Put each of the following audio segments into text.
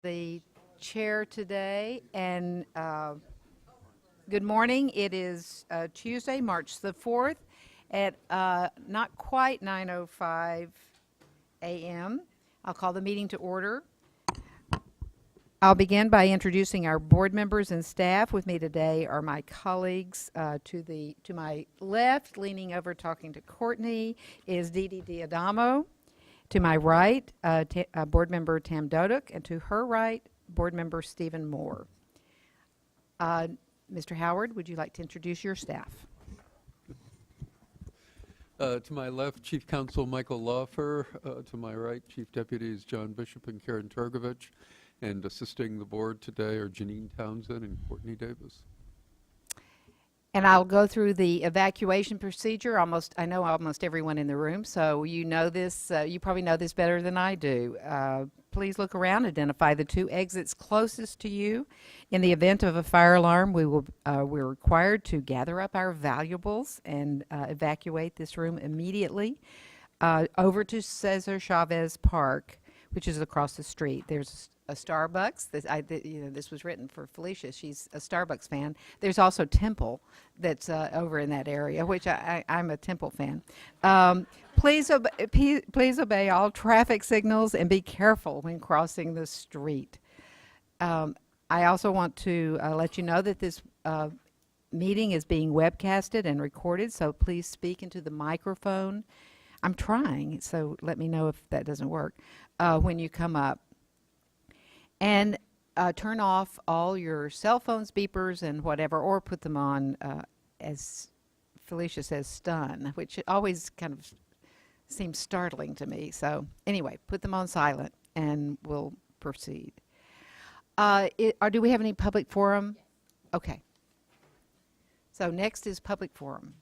The chair today, and good morning. It is Tuesday, March the 4th at not quite 9:05 a.m. I'll call the meeting to order. I'll begin by introducing our board members and staff. With me today are my colleagues. To my left, leaning over talking to Courtney, is Dee Dee Diadamo. To my right, Board Member Tam Doduk, and to her right, Board Member Stephen Moore. Mr. Howard, would you like to introduce your staff? To my left, Chief Counsel Michael Laufer. To my right, Chief Deputies John Bishop and Karen Turgovich. And assisting the board today are Janine Townsend and Courtney Davis. And I'll go through the evacuation procedure. I know almost everyone in the room, so you know this. You probably know this better than I do. Please look around, identify the two exits closest to you. In the event of a fire alarm, we're required to gather up our valuables and evacuate this room immediately over to Cesar Chavez Park, which is across the street. There's a Starbucks. This was written for Felicia. She's a Starbucks fan. There's also Temple that's over in that area, which I'm a Temple fan. Please obey all traffic signals and be careful when crossing the street. I also want to let you know that this meeting is being webcasted and recorded, so please speak into the microphone. I'm trying, so let me know if that doesn't work when you come up. And turn off all your cell phones, beepers, and whatever, or put them on, as Felicia says, stun, which always kind of seems startling to me. So anyway, put them on silent, and we'll proceed. Do we have any public forum? Yes. Okay. So next is public forum.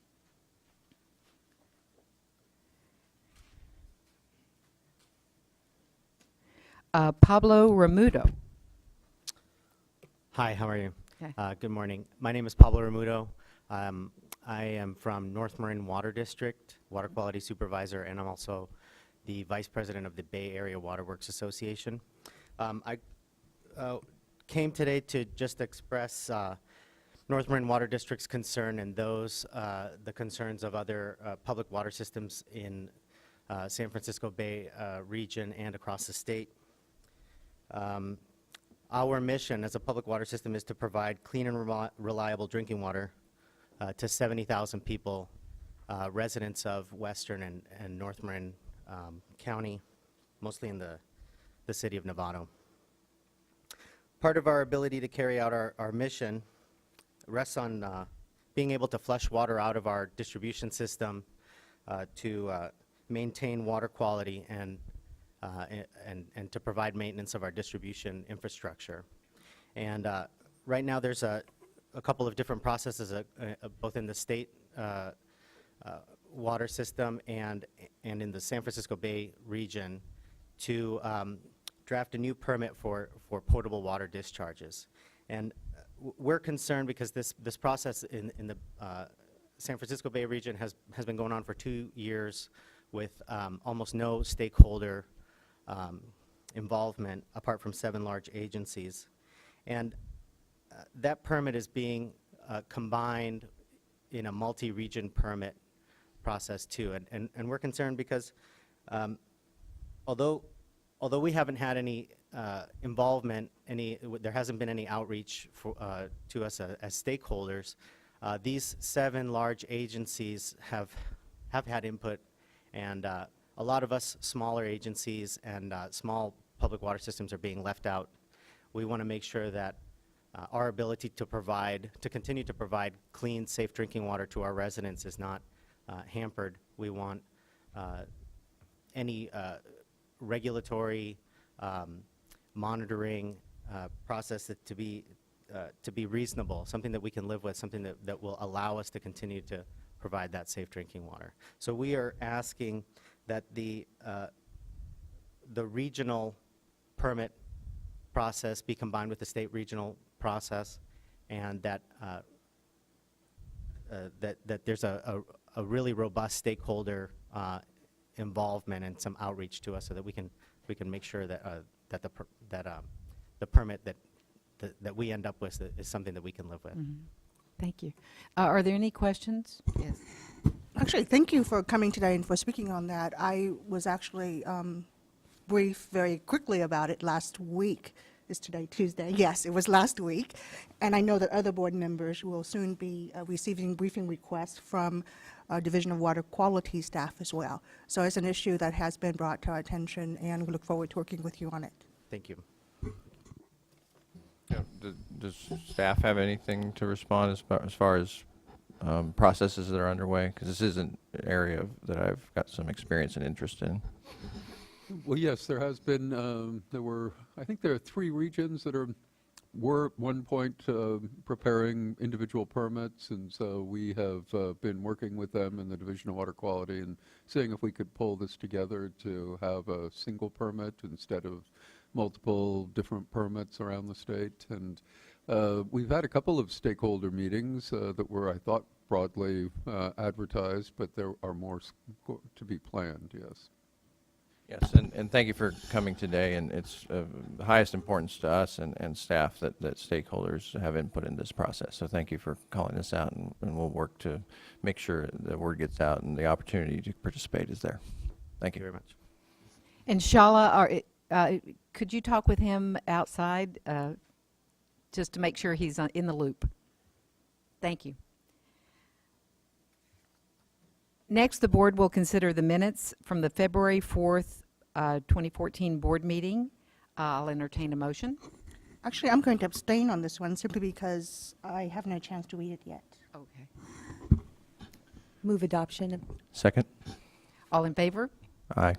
Pablo Ramudo. Hi, how are you? Okay. Good morning. My name is Pablo Ramudo. I am from North Marin Water District, Water Quality Supervisor, and I'm also the Vice President of the Bay Area Water Works Association. I came today to just express North Marin Water District's concern and the concerns of other public water systems in San Francisco Bay region and across the state. Our mission as a public water system is to provide clean and reliable drinking water to 70,000 people, residents of Western and North Marin County, mostly in the city of Novato. Part of our ability to carry out our mission rests on being able to flush water out of our distribution system to maintain water quality and to provide maintenance of our distribution infrastructure. And right now there's a couple of different processes, both in the state water system and in the San Francisco Bay region, to draft a new permit for potable water discharges. And we're concerned because this process in the San Francisco Bay region has been going on for 2 years with almost no stakeholder involvement apart from 7 large agencies. And that permit is being combined in a multi-region permit process too. And we're concerned because although we haven't had any involvement, there hasn't been any outreach to us as stakeholders, these 7 large agencies have had input, and a lot of us smaller agencies and small public water systems are being left out. We want to make sure that our ability to continue to provide clean, safe drinking water to our residents is not hampered. We want any regulatory monitoring process to be reasonable, something that we can live with, something that will allow us to continue to provide that safe drinking water. So we are asking that the regional permit process be combined with the state regional process, and that there's a really robust stakeholder involvement and some outreach to us so that we can make sure that the permit that we end up with is something that we can live with. Thank you. Are there any questions? Yes. Actually, thank you for coming today and for speaking on that. I was actually briefed very quickly about it last week. Is today Tuesday? Yes, it was last week. And I know that other board members will soon be receiving briefing requests from Division of Water Quality staff as well. So it's an issue that has been brought to our attention, and we look forward to working with you on it. Thank you. Yeah, does staff have anything to respond as far as processes that are underway? Because this is an area that I've got some experience and interest in. Well, yes, there has been, I think there are 3 regions that were at one point preparing individual permits, and so we have been working with them in the Division of Water Quality and seeing if we could pull this together to have a single permit instead of multiple different permits around the state. And we've had a couple of stakeholder meetings that were, I thought, broadly advertised, but there are more to be planned, yes. Yes, and thank you for coming today, and it's of the highest importance to us and staff that stakeholders have input in this process. So thank you for calling us out, and we'll work to make sure the word gets out and the opportunity to participate is there. Thank you very much. And Shala, could you talk with him outside just to make sure he's in the loop? Thank you. Next, the board will consider the minutes from the February 4th, 2014 board meeting. I'll entertain a motion. Actually, I'm going to abstain on this one simply because I haven't had a chance to read it yet. Okay. Move adoption. Second? All in favor? Aye.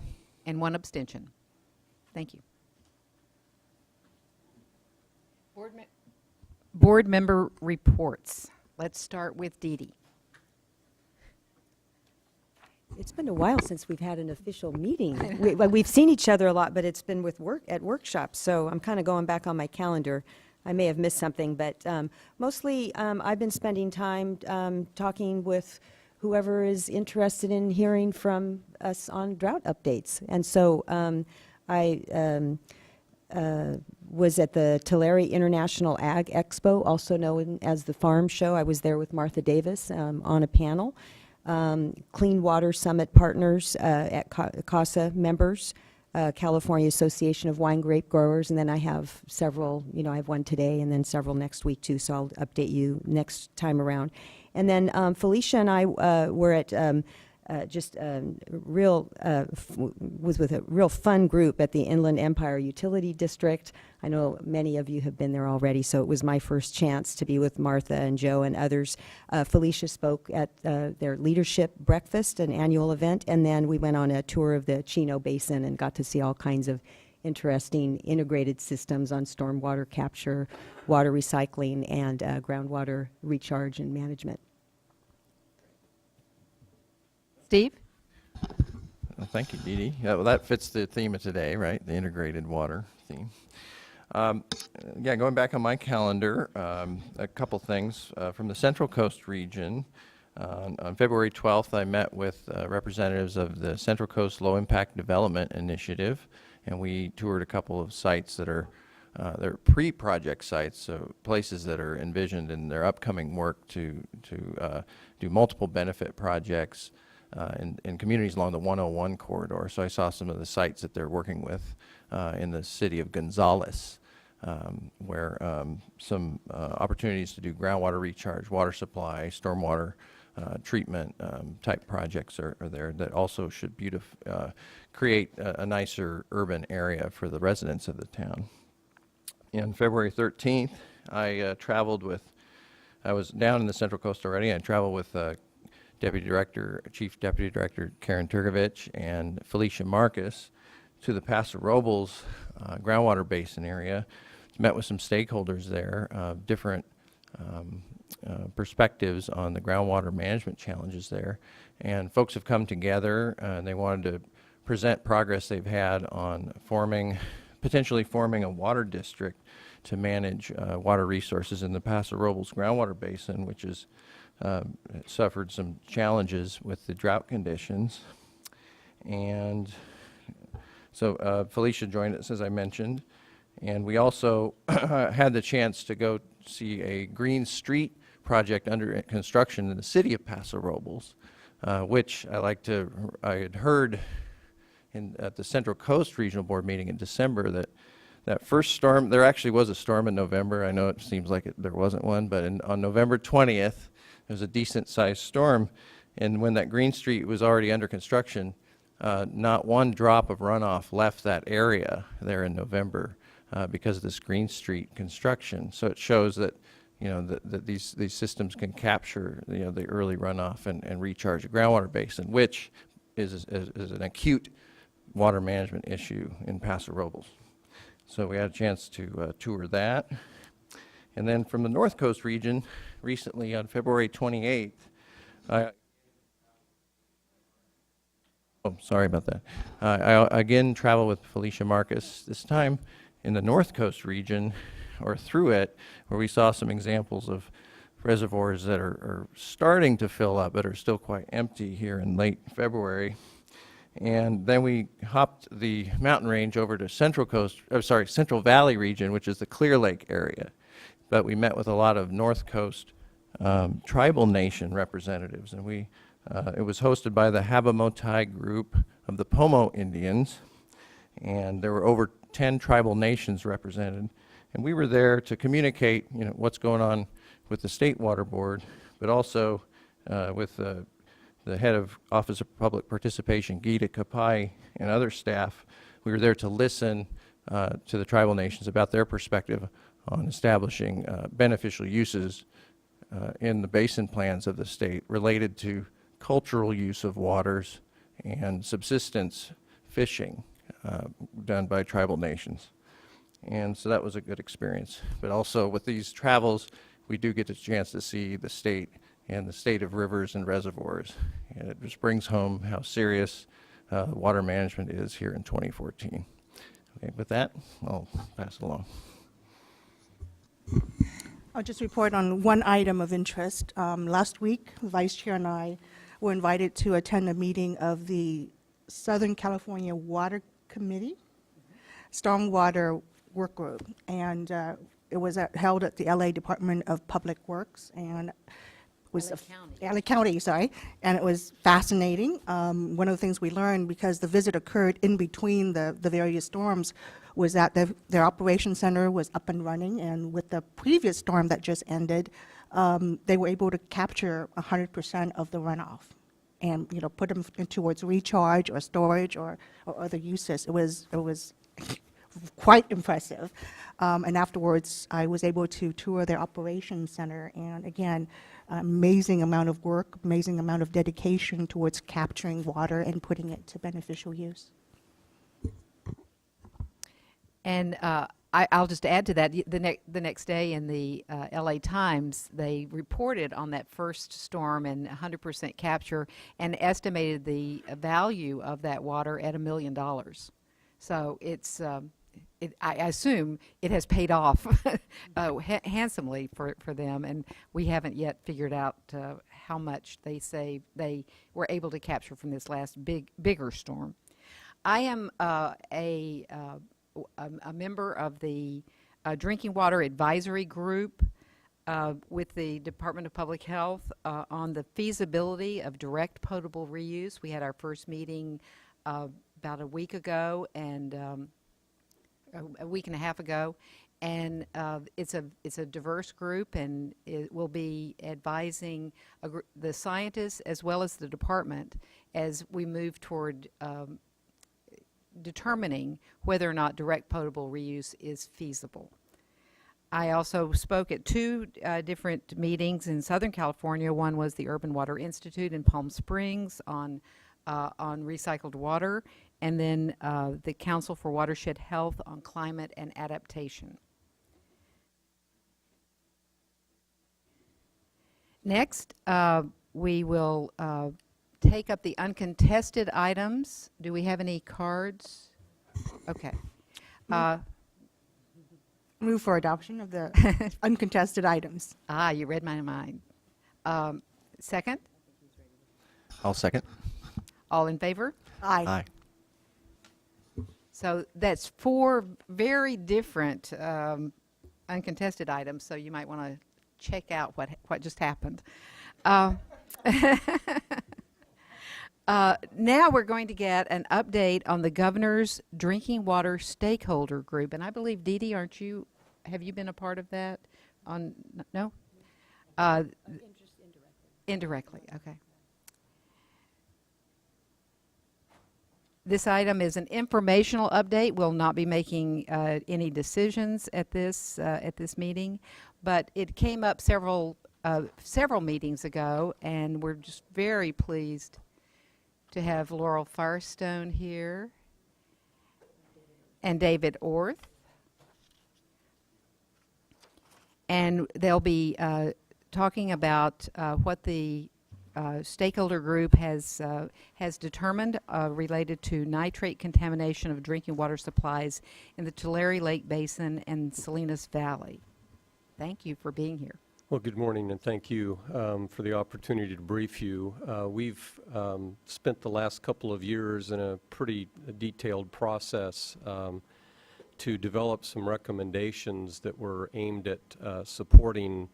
And 1 abstention. Thank you. Board member reports. Let's start with Dee Dee. It's been a while since we've had an official meeting. We've seen each other a lot, but it's been with at workshops, so I'm kind of going back on my calendar. I may have missed something, but mostly I've been spending time talking with whoever is interested in hearing from us on drought updates. And so I was at the Tulare International Ag Expo, also known as the Farm Show. I was there with Martha Davis on a panel. Clean Water Summit partners at CASA members, California Association of Wine Grape Growers, and then I have several, I have one today and then several next week too, so I'll update you next time around. And then Felicia and I were at was with a real fun group at the Inland Empire Utility District. I know many of you have been there already, so it was my first chance to be with Martha and Joe and others. Felicia spoke at their leadership breakfast, an annual event, and then we went on a tour of the Chino Basin and got to see all kinds of interesting integrated systems on stormwater capture, water recycling, and groundwater recharge and management. Steve? Well, thank you, Dee Dee. Yeah, well, that fits the theme of today, right? The integrated water theme. Yeah, going back on my calendar, a couple things. From the Central Coast region, on February 12th, I met with representatives of the Central Coast Low Impact Development Initiative, and we toured a couple of sites that are they're pre-project sites, so places that are envisioned in their upcoming work to do multiple benefit projects in communities along the 101 corridor. So I saw some of the sites that they're working with in the city of Gonzales, where some opportunities to do groundwater recharge, water supply, stormwater treatment type projects are there that also should create a nicer urban area for the residents of the town. On February 13th, I was down in the Central Coast already. I traveled with Chief Deputy Director Karen Turgovich and Felicia Marcus to the Paso Robles groundwater basin area. Met with some stakeholders there, different perspectives on the groundwater management challenges there. And folks have come together and they wanted to present progress they've had on potentially forming a water district to manage water resources in the Paso Robles groundwater basin, which is suffered some challenges with the drought conditions. And so Felicia joined us, as I mentioned, And we also had the chance to go see a green street project under construction in the city of Paso Robles, which I had heard at the Central Coast Regional Board meeting in December that first storm, there actually was a storm in November. I know it seems like there wasn't one, but on November 20th, there was a decent-sized storm. And when that Green Street was already under construction, not one drop of runoff left that area there in November because of this Green Street construction. So it shows that, that these systems can capture, the early runoff and recharge the groundwater basin, which is an acute water management issue in Paso Robles. So we had a chance to tour that. And then from the North Coast region, recently on February 28th, sorry about that. I again traveled with Felicia Marcus, this time in the North Coast region, or through it, where we saw some examples of reservoirs that are starting to fill up, but are still quite empty here in late February. And then we hopped the mountain range over to Central Valley region, which is the Clear Lake area. But we met with a lot of North Coast tribal nation representatives, and it was hosted by the Habamotai group of the Pomo Indians, and there were over 10 tribal nations represented. And we were there to communicate, what's going on with the State Water Board, but also with the head of Office of Public Participation, Gita Kapai, and other staff. We were there to listen to the tribal nations about their perspective on establishing beneficial uses in the basin plans of the state related to cultural use of waters and subsistence fishing done by tribal nations. And so that was a good experience. But also with these travels, we do get a chance to see the state and the state of rivers and reservoirs. And it just brings home how serious water management is here in 2014. Okay, with that, I'll pass it along. I'll just report on one item of interest. Last week, the Vice Chair and I were invited to attend a meeting of the Southern California Water Committee, Stormwater Work Group, and it was held at the LA Department of Public Works, and was LA County, sorry, and it was fascinating. One of the things we learned, because the visit occurred in between the various storms, was that their operations center was up and running, and with the previous storm that just ended, they were able to capture 100% of the runoff and put them towards recharge or storage or other uses. It was quite impressive. And afterwards, I was able to tour their operations center, and again, amazing amount of work, amazing amount of dedication towards capturing water and putting it to beneficial use. And I'll just add to that, the next day in the LA Times, they reported on that first storm and 100% capture and estimated the value of that water at $1 million. So it's, I assume it has paid off handsomely for them, and we haven't yet figured out how much they say they were able to capture from this last bigger storm. I am a member of the Drinking Water Advisory Group with the Department of Public Health on the feasibility of direct potable reuse. We had our first meeting about a week ago, and a week and a half ago, and it's a diverse group, and it will be advising the scientists as well as the department as we move toward determining whether or not direct potable reuse is feasible. I also spoke at two different meetings in Southern California. One was the Urban Water Institute in Palm Springs on recycled water, and then the Council for Watershed Health on climate and adaptation. Next, we will take up the uncontested items. Do we have any cards? Okay. Move for adoption of the uncontested items. You read my mind. Second? I'll second. All in favor? Aye. Aye. So that's four very different uncontested items, so you might want to check out what just happened. Uh, now we're going to get an update on the governor's drinking water stakeholder group, and I believe Dee Dee, have you been a part of that? No? Indirectly, okay. This item is an informational update. We'll not be making any decisions at this meeting, but it came up several meetings ago, and we're just very pleased to have Laurel Firestone here and David Orth. And they'll be talking about what the stakeholder group has determined related to nitrate contamination of drinking water supplies in the Tulare Lake Basin and Salinas Valley. Thank you for being here. Well, good morning, and thank you for the opportunity to brief you. We've spent the last couple of years in a pretty detailed process to develop some recommendations that were aimed at supporting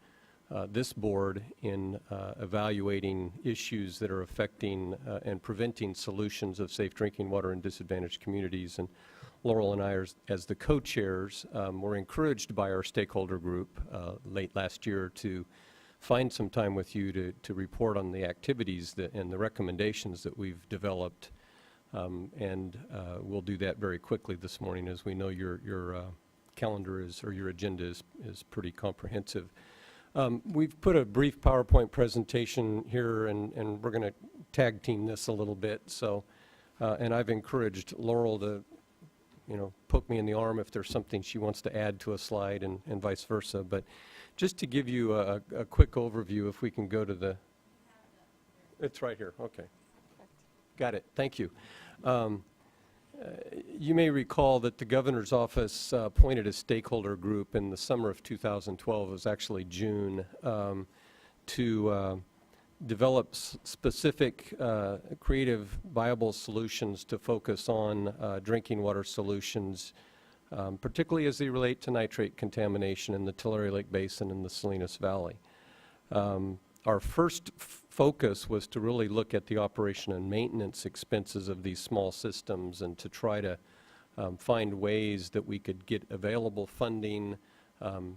this board in evaluating issues that are affecting and preventing solutions of safe drinking water in disadvantaged communities. And Laurel and I, as the co-chairs, were encouraged by our stakeholder group late last year to find some time with you to report on the activities and the recommendations that we've developed. And we'll do that very quickly this morning, as we know your calendar or your agenda is pretty comprehensive. We've put a brief PowerPoint presentation here, and we're going to tag team this a little bit. So, and I've encouraged Laurel to, poke me in the arm if there's something she wants to add to a slide, and vice versa. But just to give you a quick overview, if we can go to the, it's right here. Okay, got it. Thank you. You may recall that the governor's office appointed a stakeholder group in the summer of 2012, it was actually June, to develop specific creative, viable solutions to focus on drinking water solutions, particularly as they relate to nitrate contamination in the Tulare Lake Basin and the Salinas Valley. Our first focus was to really look at the operation and maintenance expenses of these small systems and to try to find ways that we could get available funding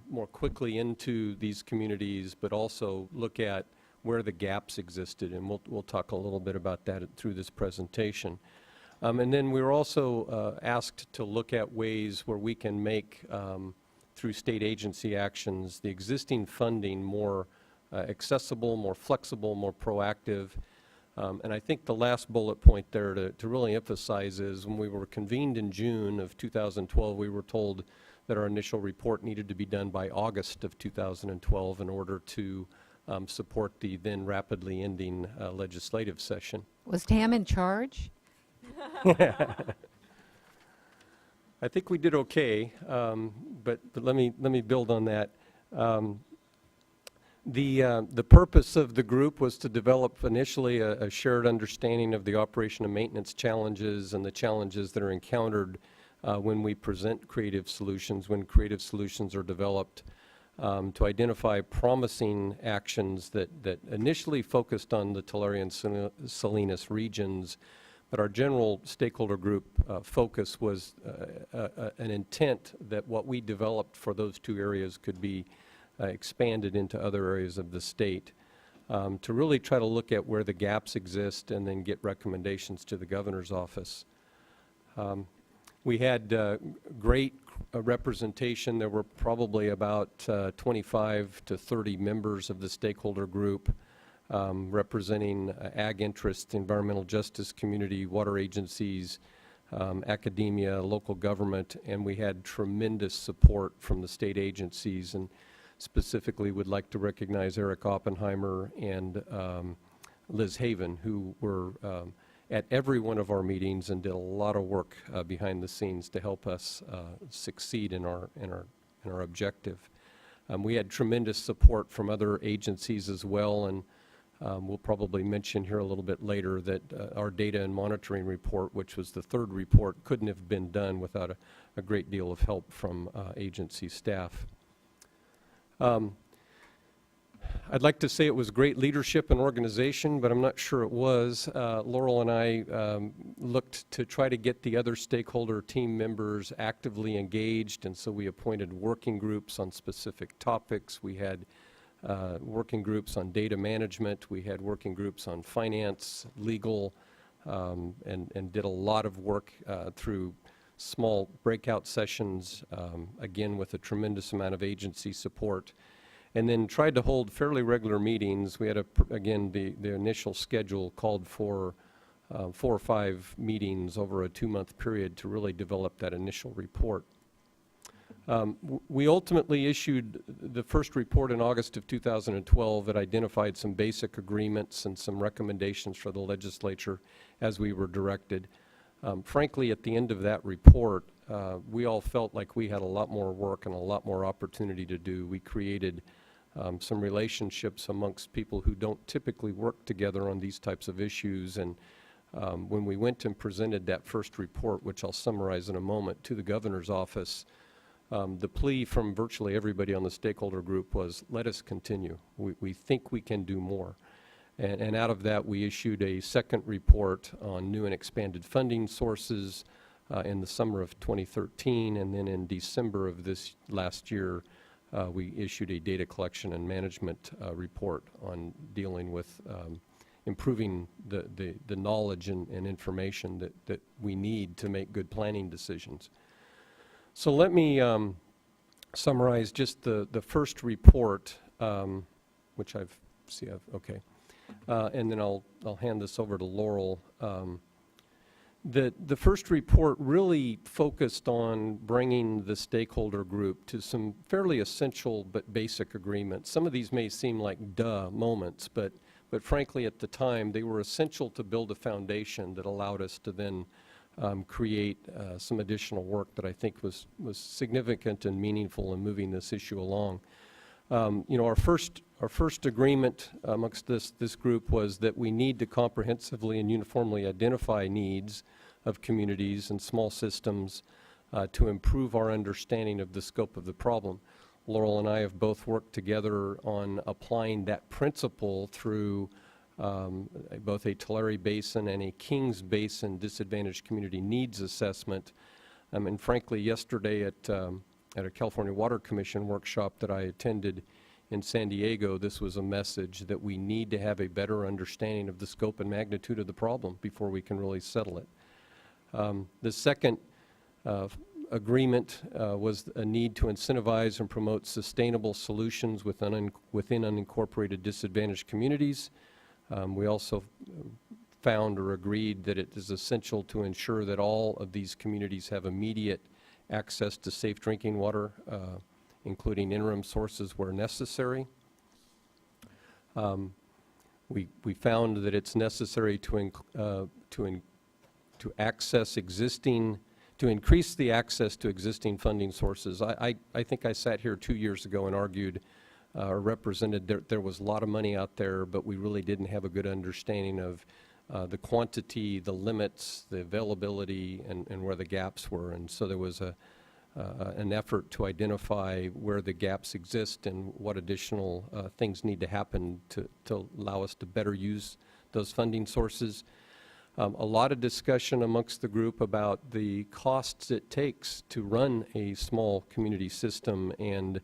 more quickly into these communities, but also look at where the gaps existed, and we'll talk a little bit about that through this presentation. And then we were also asked to look at ways where we can make, through state agency actions, the existing funding more accessible, more flexible, more proactive. And I think the last bullet point there to really emphasize is when we were convened in June of 2012, we were told that our initial report needed to be done by August of 2012 in order to support the then rapidly ending legislative session. Was Tam in charge? I think we did okay, but let me build on that. The purpose of the group was to develop initially a shared understanding of the operation and maintenance challenges and the challenges that are encountered when we present creative solutions, when creative solutions are developed, to identify promising actions that initially focused on the Tulare and Salinas regions, but our general stakeholder group focus was an intent that what we developed for those two areas could be expanded into other areas of the state, to really try to look at where the gaps exist and then get recommendations to the governor's office. We had great representation. There were probably about 25 to 30 members of the stakeholder group representing ag interests, environmental justice community, water agencies, academia, local government, and we had tremendous support from the state agencies, and specifically would like to recognize Eric Oppenheimer and Liz Haven, who were at every one of our meetings and did a lot of work behind the scenes to help us succeed in our objective. We had tremendous support from other agencies as well, and We'll probably mention here a little bit later that our data and monitoring report, which was the third report, couldn't have been done without a great deal of help from agency staff. I'd like to say it was great leadership and organization, but I'm not sure it was. Laurel and I looked to try to get the other stakeholder team members actively engaged, and so we appointed working groups on specific topics. We had working groups on data management. We had working groups on finance, legal, and did a lot of work through small breakout sessions, again with a tremendous amount of agency support. And then tried to hold fairly regular meetings. We had, again, the initial schedule called for 4 or 5 meetings over a 2-month period to really develop that initial report. We ultimately issued the first report in August of 2012 that identified some basic agreements and some recommendations for the legislature as we were directed. Frankly, at the end of that report, we all felt like we had a lot more work and a lot more opportunity to do. We created some relationships amongst people who don't typically work together on these types of issues. And when we went and presented that first report, which I'll summarize in a moment, to the governor's office, the plea from virtually everybody on the stakeholder group was, let us continue. We think we can do more. And out of that, we issued a second report on new and expanded funding sources in the summer of 2013, and then in December of this last year, we issued a data collection and management report on dealing with improving the knowledge and information that we need to make good planning decisions. So let me summarize just the first report, which okay. And then I'll hand this over to Laurel. The first report really focused on bringing the stakeholder group to some fairly essential but basic agreements. Some of these may seem like duh moments, but frankly at the time they were essential to build a foundation that allowed us to then create some additional work that I think was significant and meaningful in moving this issue along. You know, our first agreement amongst this group was that we need to comprehensively and uniformly identify needs of communities and small systems to improve our understanding of the scope of the problem. Laurel and I have both worked together on applying that principle through both a Tulare Basin and a Kings Basin disadvantaged community needs assessment. And frankly, yesterday at a California Water Commission workshop that I attended in San Diego, this was a message that we need to have a better understanding of the scope and magnitude of the problem before we can really settle it. The second agreement was a need to incentivize and promote sustainable solutions within unincorporated disadvantaged communities. We also found or agreed that it is essential to ensure that all of these communities have immediate access to safe drinking water, including interim sources where necessary. We found that it's necessary to increase the access to existing funding sources. I think I sat here 2 years ago and argued or represented there was a lot of money out there, but we really didn't have a good understanding of the quantity, the limits, the availability, and where the gaps were. And so there was an effort to identify where the gaps exist and what additional things need to happen to allow us to better use those funding sources. A lot of discussion amongst the group about the costs it takes to run a small community system and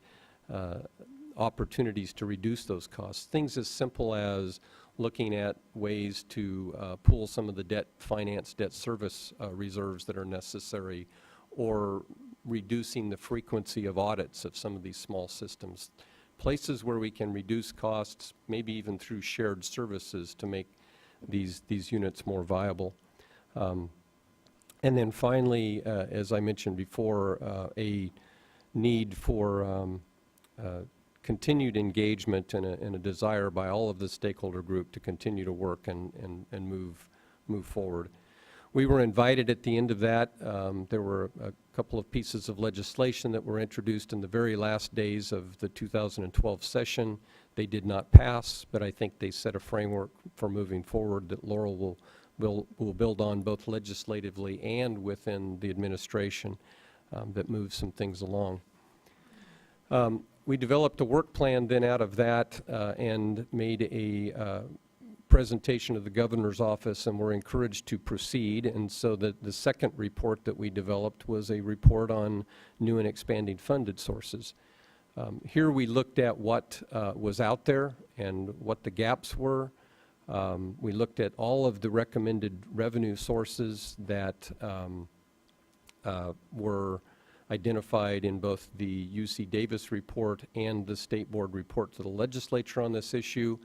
opportunities to reduce those costs. Things as simple as looking at ways to pool some of the debt service reserves that are necessary, or reducing the frequency of audits of some of these small systems. Places where we can reduce costs, maybe even through shared services to make these units more viable. And then finally, as I mentioned before, a need for continued engagement and a desire by all of the stakeholder group to continue to work and move forward. We were invited at the end of that. There were a couple of pieces of legislation that were introduced in the very last days of the 2012 session. They did not pass, but I think they set a framework for moving forward that Laurel will build on both legislatively and within the administration that moves some things along. We developed a work plan then out of that and made a presentation of the governor's office, and were encouraged to proceed. And so the second report that we developed was a report on new and expanding funded sources. Here we looked at what was out there and what the gaps were. We looked at all of the recommended revenue sources that were identified in both the UC Davis report and the State Board report to the legislature on this issue.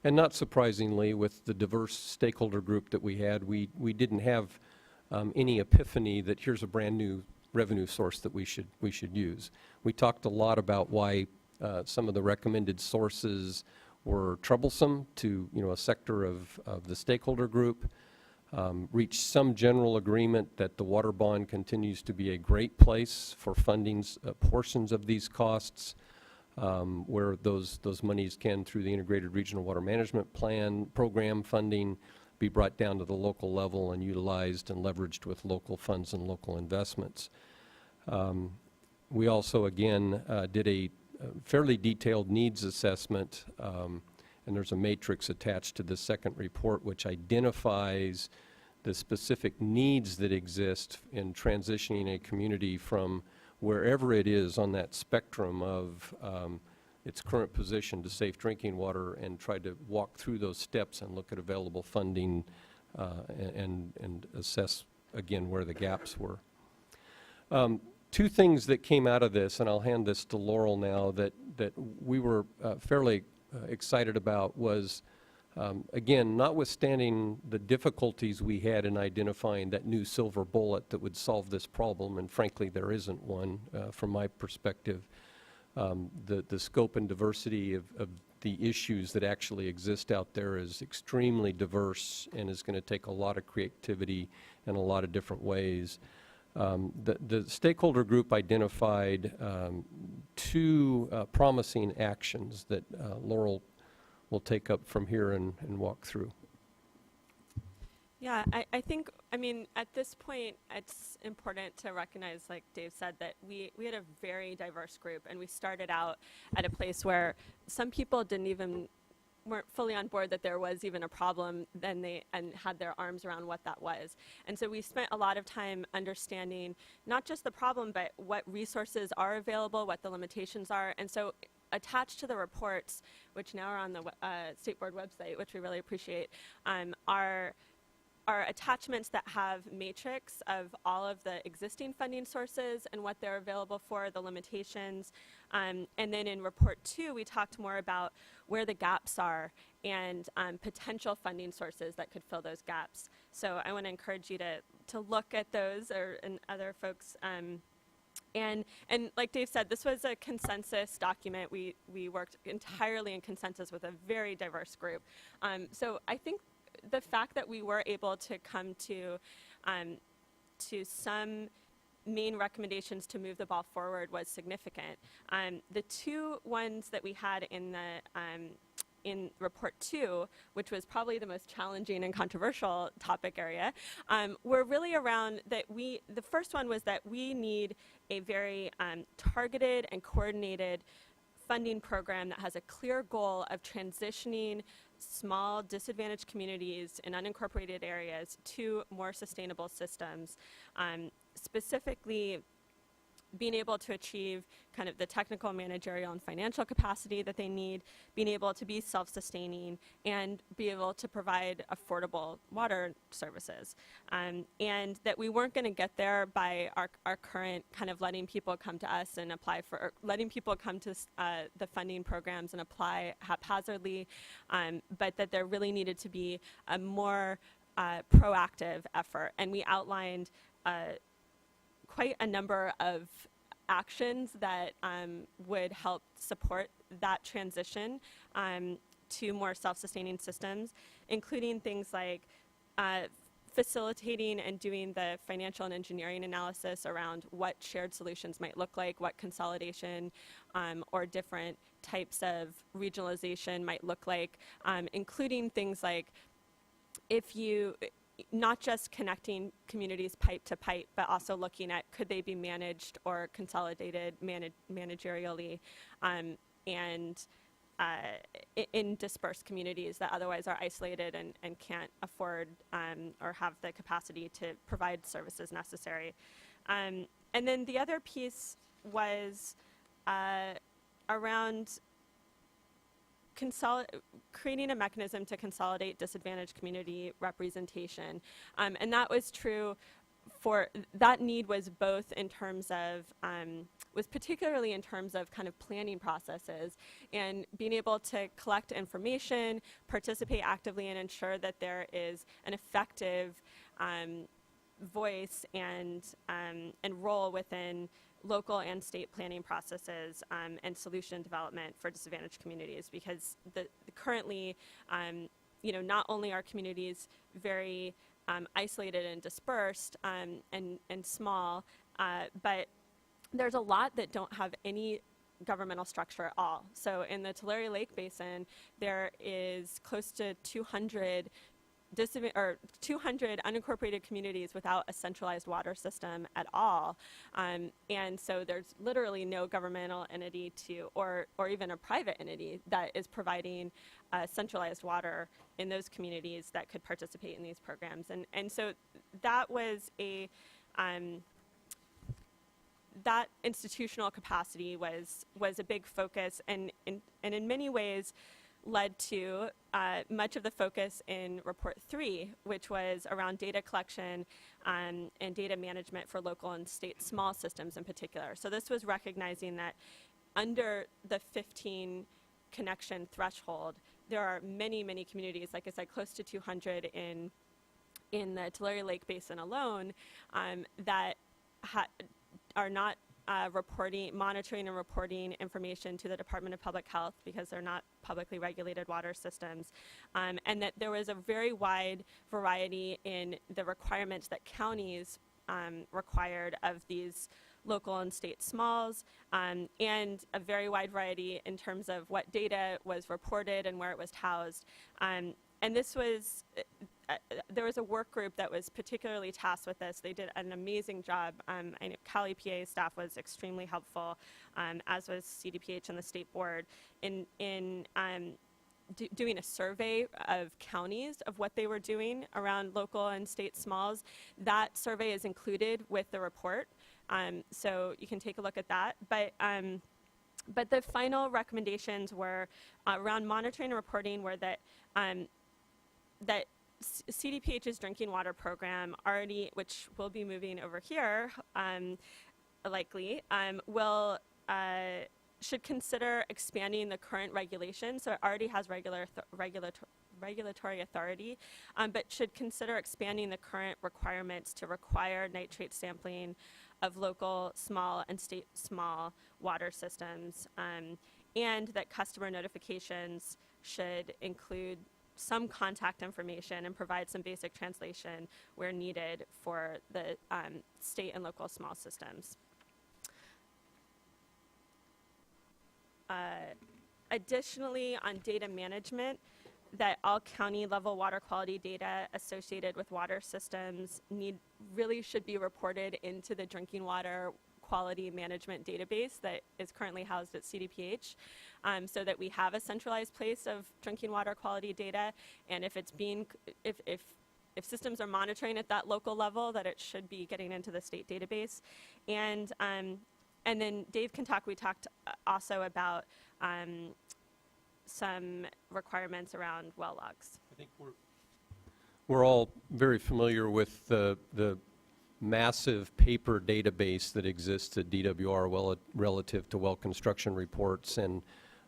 And not surprisingly, with the diverse stakeholder group that we had, we didn't have any epiphany that here's a brand new revenue source that we should use. We talked a lot about why some of the recommended sources were troublesome to a sector of the stakeholder group. Reached some general agreement that the water bond continues to be a great place for funding portions of these costs, where those monies can, through the Integrated Regional Water Management Plan program funding, be brought down to the local level and utilized and leveraged with local funds and local investments. We also, again, did a fairly detailed needs assessment, and there's a matrix attached to the second report which identifies the specific needs that exist in transitioning a community from wherever it is on that spectrum of its current position to safe drinking water, and try to walk through those steps and look at available funding and assess, again, where the gaps were. Two things that came out of this, and I'll hand this to Laurel now, that we were fairly excited about was, again, notwithstanding the difficulties we had in identifying that new silver bullet that would solve this problem, and frankly there isn't one from my perspective, the scope and diversity of the issues that actually exist out there is extremely diverse and is going to take a lot of creativity in a lot of different ways. The stakeholder group identified two promising actions that Laurel will take up from here and walk through. Yeah, I think, I mean, at this point, it's important to recognize, like Dave said, that we had a very diverse group, and we started out at a place where some people weren't fully on board that there was even a problem, and had their arms around what that was. And so we spent a lot of time understanding not just the problem, but what resources are available, what the limitations are. And so attached to the reports, which now are on the State Board website, which we really appreciate, are attachments that have matrix of all of the existing funding sources and what they're available for, the limitations. And then in report 2, we talked more about where the gaps are and potential funding sources that could fill those gaps. So I want to encourage you to look at those, and other folks. And like Dave said, this was a consensus document. We worked entirely in consensus with a very diverse group. So I think the fact that we were able to come to some main recommendations to move the ball forward was significant. The two ones that we had in report 2, which was probably the most challenging and controversial topic area, were really around that the first one was that we need a very targeted and coordinated funding program that has a clear goal of transitioning small disadvantaged communities in unincorporated areas to more sustainable systems, specifically being able to achieve kind of the technical, managerial, and financial capacity that they need, being able to be self-sustaining, and be able to provide affordable water services. And that we weren't going to get there by our current kind of letting people come to us and apply for, or letting people come to the funding programs and apply haphazardly, but that there really needed to be a more proactive effort. And we outlined quite a number of actions that would help support that transition to more self-sustaining systems, including things like facilitating and doing the financial and engineering analysis around what shared solutions might look like, what consolidation or different types of regionalization might look like, including things like if you, not just connecting communities pipe to pipe, but also looking at could they be managed or consolidated managerially and in dispersed communities that otherwise are isolated and can't afford or have the capacity to provide services necessary. And then the other piece was around creating a mechanism to consolidate disadvantaged community representation. And that was true for, that need was both in terms of, was particularly in terms of kind of planning processes and being able to collect information, participate actively, and ensure that there is an effective voice and role within local and state planning processes and solution development for disadvantaged communities, because currently, you know, not only are communities very isolated and dispersed and small, but there's a lot that don't have any governmental structure at all. So in the Tulare Lake Basin, there is close to 200 unincorporated communities without a centralized water system at all. And so there's literally no governmental entity or even a private entity that is providing centralized water in those communities that could participate in these programs. And so that was that institutional capacity was a big focus, and in many ways led to much of the focus in Report 3, which was around data collection and data management for local and state small systems in particular. So this was recognizing that under the 15 connection threshold, there are many, many communities, like I said, close to 200 in the Tulare Lake Basin alone, that are not monitoring and reporting information to the Department of Public Health because they're not publicly regulated water systems, and that there was a very wide variety in the requirements that counties required of these local and state smalls, and a very wide variety in terms of what data was reported and where it was housed. And this was, there was a work group that was particularly tasked with this. They did an amazing job. I know Cal EPA staff was extremely helpful, as was CDPH and the state board in doing a survey of counties of what they were doing around local and state smalls. That survey is included with the report, so you can take a look at that. But the final recommendations were around monitoring and reporting were that that CDPH's drinking water program already, which will be moving over here likely, should consider expanding the current regulation. So it already has regulatory authority, but should consider expanding the current requirements to require nitrate sampling of local, small, and state small water systems, and that customer notifications should include some contact information and provide some basic translation where needed for the state and local small systems. Additionally, on data management, that all county level water quality data associated with water systems really should be reported into the drinking water quality management database that is currently housed at CDPH, so that we have a centralized place of drinking water quality data, and if it's being, if systems are monitoring at that local level, that it should be getting into the state database. And then Dave can talk, we talked also about some requirements around well logs. I think we're all very familiar with the massive paper database that exists at DWR relative to well construction reports, and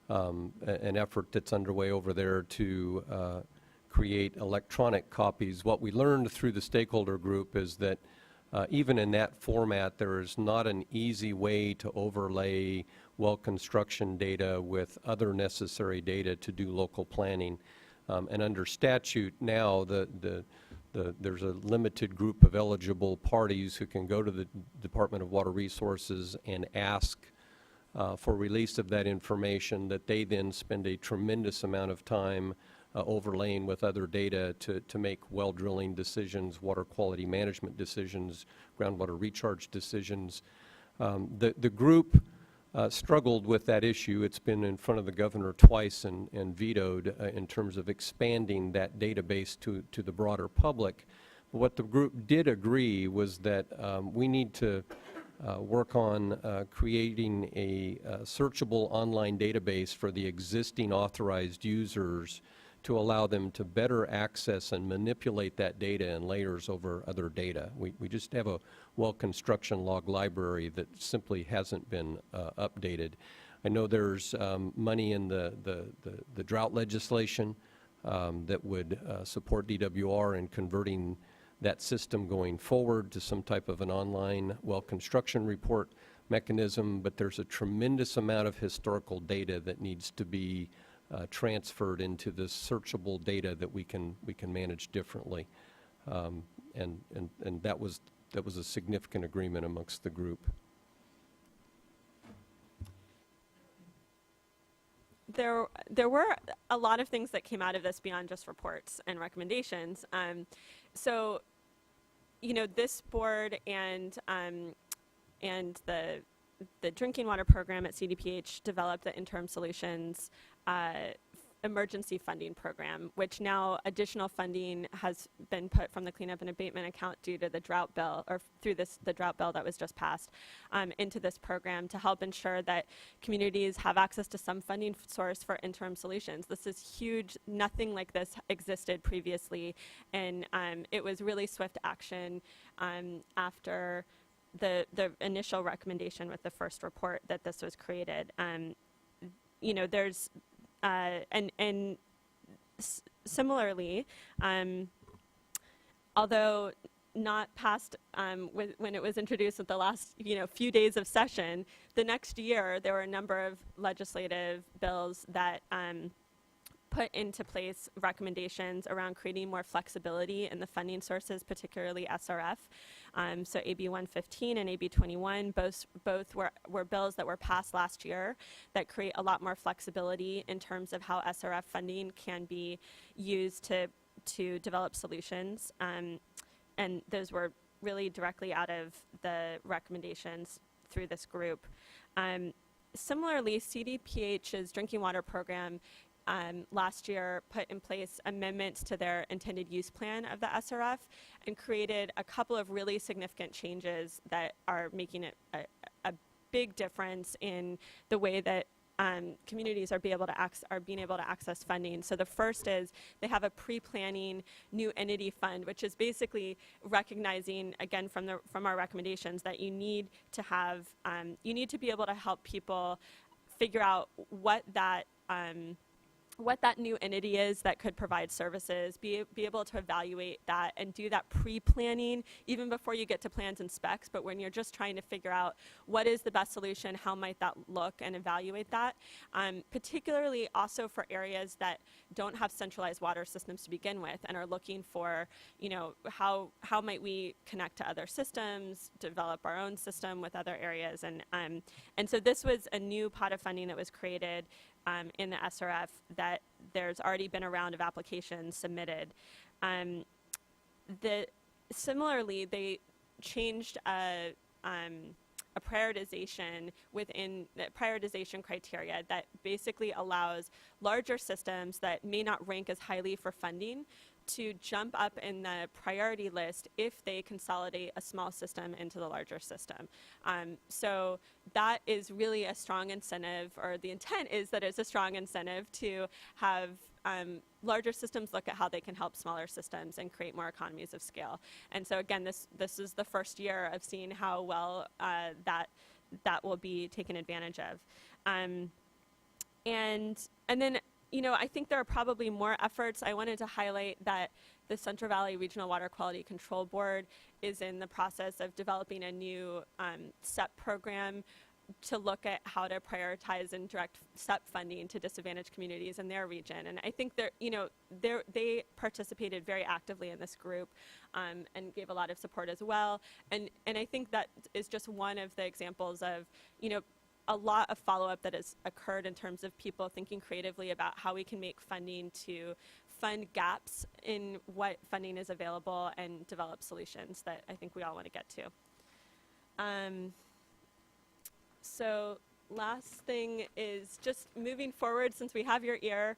an effort that's underway over there to create electronic copies. What we learned through the stakeholder group is that even in that format, there is not an easy way to overlay well construction data with other necessary data to do local planning. And under statute now, the there's a limited group of eligible parties who can go to the Department of Water Resources and ask for release of that information, that they then spend a tremendous amount of time overlaying with other data to make well drilling decisions, water quality management decisions, groundwater recharge decisions. The group struggled with that issue. It's been in front of the governor twice and vetoed in terms of expanding that database to the broader public. But what the group did agree was that we need to work on creating a searchable online database for the existing authorized users to allow them to better access and manipulate that data in layers over other data. We just have a well construction log library that simply hasn't been updated. I know there's money in the drought legislation that would support DWR in converting that system going forward to some type of an online well construction report mechanism, but there's a tremendous amount of historical data that needs to be transferred into this searchable data that we can manage differently, and that was a significant agreement amongst the group. There were a lot of things that came out of this beyond just reports and recommendations. So, you know, this board and the drinking water program at CDPH developed the interim solutions emergency funding program, which now additional funding has been put from the cleanup and abatement account due to the drought bill, or through the drought bill that was just passed, into this program to help ensure that communities have access to some funding source for interim solutions. This is huge. Nothing like this existed previously, and it was really swift action after the initial recommendation with the first report that this was created. You know, there's similarly, although not passed when it was introduced at the last few days of session, the next year there were a number of legislative bills that put into place recommendations around creating more flexibility in the funding sources, particularly SRF. So AB 115 and AB 21, both were bills that were passed last year that create a lot more flexibility in terms of how SRF funding can be used to develop solutions. And those were really directly out of the recommendations through this group. Similarly, CDPH's drinking water program last year put in place amendments to their intended use plan of the SRF and created a couple of really significant changes that are making it a big difference in the way that communities are being able to access funding. So the first is they have a pre-planning new entity fund, which is basically recognizing, again, from our recommendations, that you need to be able to help people figure out what that new entity is that could provide services, be able to evaluate that and do that pre-planning even before you get to plans and specs, but when you're just trying to figure out what is the best solution, how might that look, and evaluate that. Particularly also for areas that don't have centralized water systems to begin with and are looking for, how might we connect to other systems, develop our own system with other areas. And so this was a new pot of funding that was created in the SRF that there's already been a round of applications submitted. Similarly, they changed a prioritization within the prioritization criteria that basically allows larger systems that may not rank as highly for funding to jump up in the priority list if they consolidate a small system into the larger system. So that is really a strong incentive, or the intent is that it's a strong incentive to have larger systems look at how they can help smaller systems and create more economies of scale. And so again, this is the first year of seeing how well that will be taken advantage of. And then I think there are probably more efforts. I wanted to highlight that the Central Valley Regional Water Quality Control Board is in the process of developing a new SEP program to look at how to prioritize and direct SEP funding to disadvantaged communities in their region. And I think they participated very actively in this group and gave a lot of support as well. And I think that is just one of the examples of, a lot of follow-up that has occurred in terms of people thinking creatively about how we can make funding to fund gaps in what funding is available and develop solutions that I think we all want to get to. So last thing is just moving forward, since we have your ear,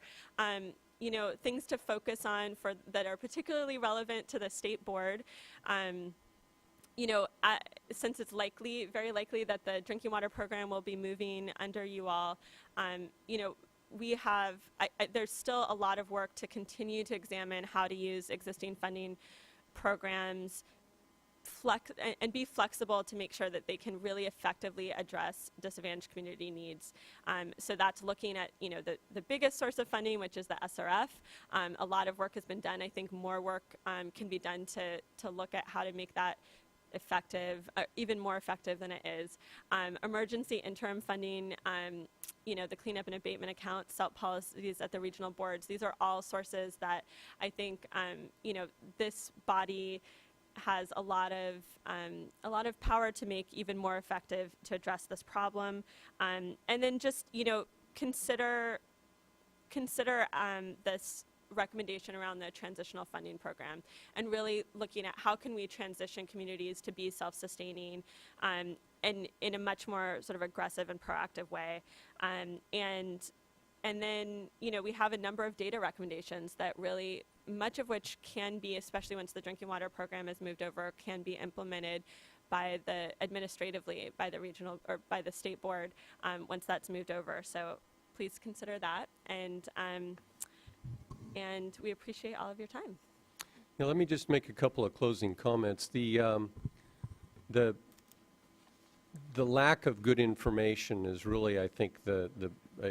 things to focus on that are particularly relevant to the state board. Since it's very likely that the drinking water program will be moving under you all, there's still a lot of work to continue to examine how to use existing funding programs and be flexible to make sure that they can really effectively address disadvantaged community needs. So that's looking at the biggest source of funding, which is the SRF. A lot of work has been done. I think more work can be done to look at how to make that effective, even more effective than it is. Emergency interim funding, the cleanup and abatement account, SELP policies at the regional boards. These are all sources that I think this body has a lot of power to make even more effective to address this problem. And then just consider this recommendation around the transitional funding program, and really looking at how can we transition communities to be self-sustaining and in a much more sort of aggressive and proactive way. And then, we have a number of data recommendations that really, much of which can be, especially once the drinking water program is moved over, can be implemented administratively by the regional or by the state board once that's moved over. So please consider that. And we appreciate all of your time. Now, let me just make a couple of closing comments. The lack of good information is really, I think,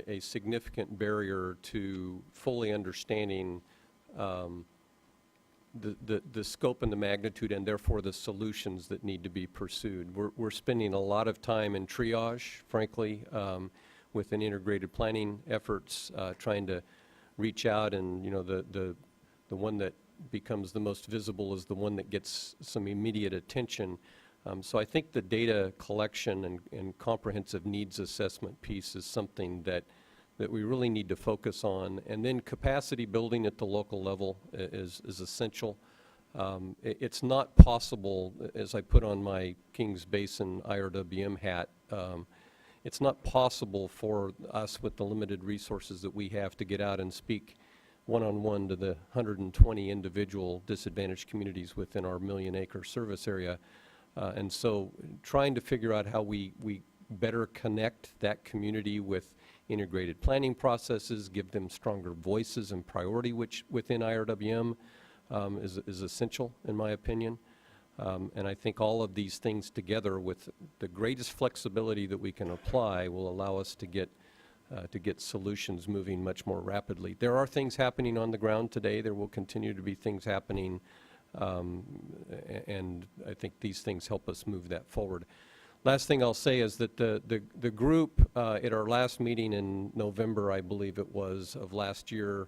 a significant barrier to fully understanding the scope and the magnitude, and therefore the solutions that need to be pursued. We're spending a lot of time in triage, frankly, within integrated planning efforts, trying to reach out, and the one that becomes the most visible is the one that gets some immediate attention. So I think the data collection and comprehensive needs assessment piece is something that we really need to focus on. And then capacity building at the local level is essential. It's not possible, as I put on my Kings Basin IRWM hat, it's not possible for us with the limited resources that we have to get out and speak one-on-one to the 120 individual disadvantaged communities within our 1-million-acre service area. And so trying to figure out how we better connect that community with integrated planning processes, give them stronger voices and priority within IRWM is essential, in my opinion. And I think all of these things together with the greatest flexibility that we can apply will allow us to get solutions moving much more rapidly. There are things happening on the ground today. There will continue to be things happening, and I think these things help us move that forward. Last thing I'll say is that the group at our last meeting in November, I believe it was, of last year,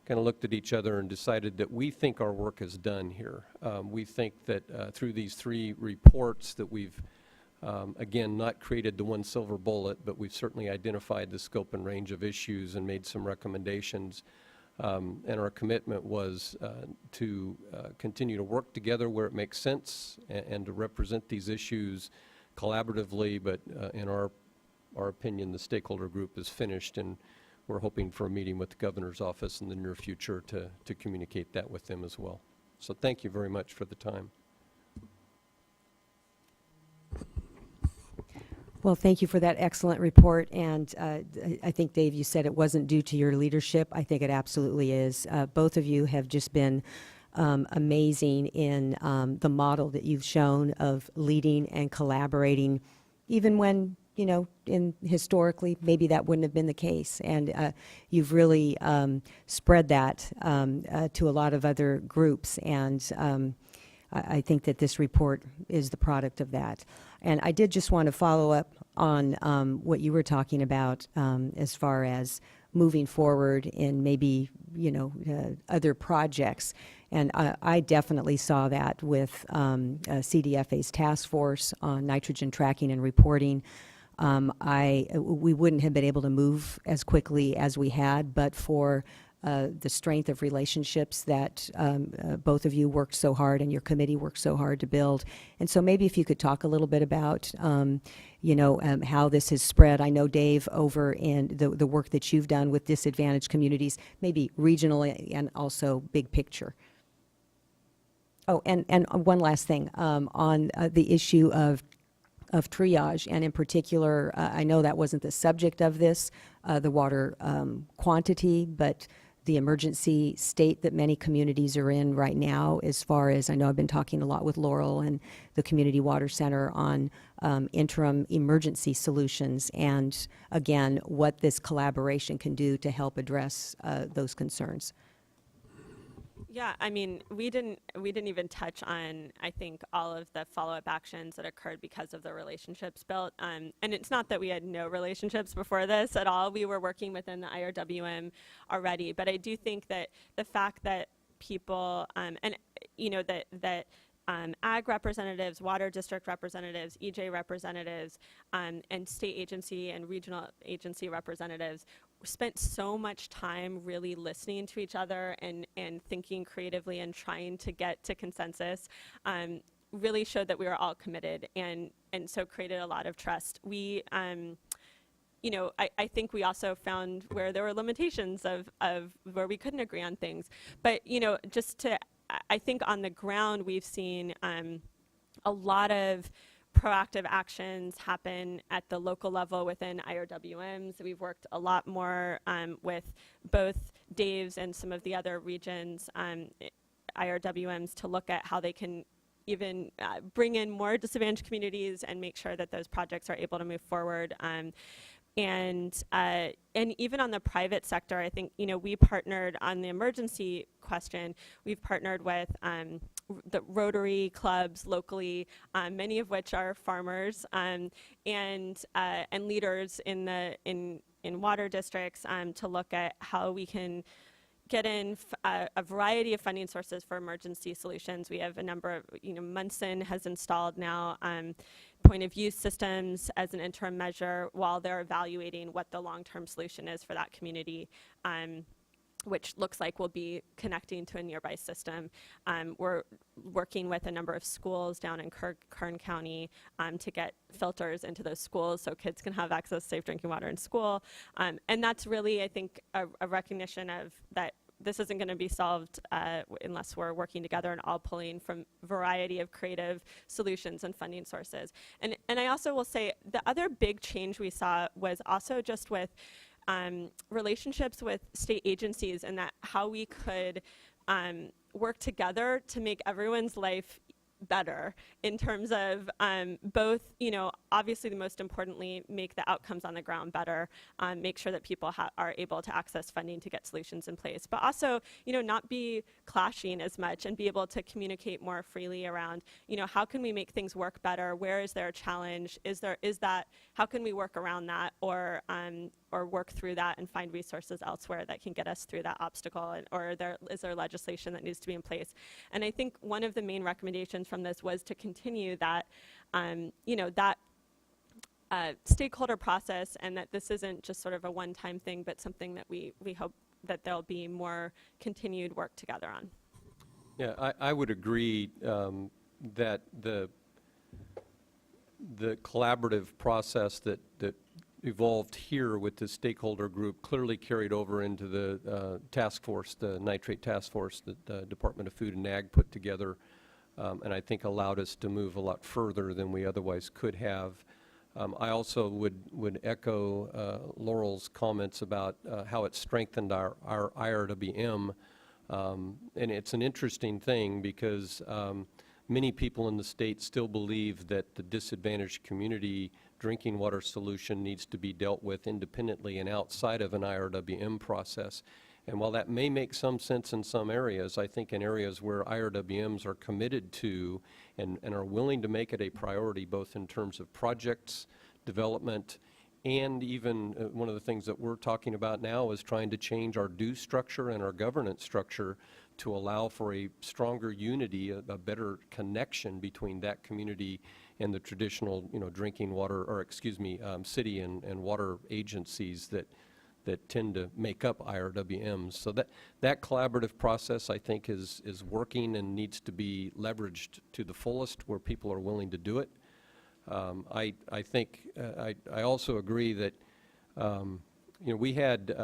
kind of looked at each other and decided that we think our work is done here. We think that through these 3 reports that we've, again, not created the one silver bullet, but we've certainly identified the scope and range of issues and made some recommendations. And our commitment was to continue to work together where it makes sense and to represent these issues collaboratively, but in our opinion, the stakeholder group is finished, and we're hoping for a meeting with the governor's office in the near future to communicate that with them as well. So thank you very much for the time. Well, thank you for that excellent report. And I think, Dave, you said it wasn't due to your leadership. I think it absolutely is. Both of you have just been amazing in the model that you've shown of leading and collaborating, even when, historically, maybe that wouldn't have been the case. And you've really spread that to a lot of other groups. And I think that this report is the product of that. And I did just want to follow up on what you were talking about as far as moving forward in maybe, other projects. And I definitely saw that with CDFA's task force on nitrogen tracking and reporting. We wouldn't have been able to move as quickly as we had, but for the strength of relationships that both of you worked so hard and your committee worked so hard to build. And so maybe if you could talk a little bit about, how this has spread. I know, Dave, over in the work that you've done with disadvantaged communities, maybe regionally and also big picture. Oh, and one last thing on the issue of triage, and in particular, I know that wasn't the subject of this, the water quantity, but the emergency state that many communities are in right now, as far as I know I've been talking a lot with Laurel and the Community Water Center on interim emergency solutions, and again, what this collaboration can do to help address those concerns. Yeah, I mean, we didn't even touch on, I think, all of the follow-up actions that occurred because of the relationships built. And it's not that we had no relationships before this at all. We were working within the IRWM already. But I do think that the fact that people, that ag representatives, water district representatives, EJ representatives, and state agency and regional agency representatives spent so much time really listening to each other and thinking creatively and trying to get to consensus, really showed that we were all committed and so created a lot of trust. We, I think we also found where there were limitations of where we couldn't agree on things. But, I think on the ground we've seen a lot of proactive actions happen at the local level within IRWMs. We've worked a lot more with both Dave's and some of the other regions, IRWMs, to look at how they can even bring in more disadvantaged communities and make sure that those projects are able to move forward. And even on the private sector, I think, we partnered on the emergency question. We've partnered with the Rotary clubs locally, many of which are farmers and leaders in water districts, to look at how we can get in a variety of funding sources for emergency solutions. We have a number of, Munson has installed now point of use systems as an interim measure while they're evaluating what the long-term solution is for that community, which looks like we'll be connecting to a nearby system. We're working with a number of schools down in Kern County to get filters into those schools so kids can have access to safe drinking water in school. And that's really, I think, a recognition of that this isn't going to be solved unless we're working together and all pulling from a variety of creative solutions and funding sources. And I also will say the other big change we saw was also just with relationships with state agencies, and that how we could work together to make everyone's life better in terms of both, obviously the most importantly, make the outcomes on the ground better, make sure that people are able to access funding to get solutions in place, but also, not be clashing as much and be able to communicate more freely around, how can we make things work better? Where is there a challenge? How can we work around that or work through that and find resources elsewhere that can get us through that obstacle, or is there legislation that needs to be in place? And I think one of the main recommendations from this was to continue that, stakeholder process, and that this isn't just sort of a one-time thing, but something that we hope that there'll be more continued work together on. Yeah, I would agree that the collaborative process that evolved here with the stakeholder group clearly carried over into the task force, the nitrate task force that the Department of Food and Ag put together, and I think allowed us to move a lot further than we otherwise could have. I also would echo Laurel's comments about how it strengthened our IRWM, and it's an interesting thing because many people in the state still believe that the disadvantaged community drinking water solution needs to be dealt with independently and outside of an IRWM process. And while that may make some sense in some areas, I think in areas where IRWMs are committed to and are willing to make it a priority, both in terms of projects development, and even one of the things that we're talking about now is trying to change our due structure and our governance structure to allow for a stronger unity, a better connection between that community and the traditional, drinking water, or excuse me, city and water agencies that tend to make up IRWMs. So that collaborative process, I think, is working and needs to be leveraged to the fullest where people are willing to do it. I think I also agree that we had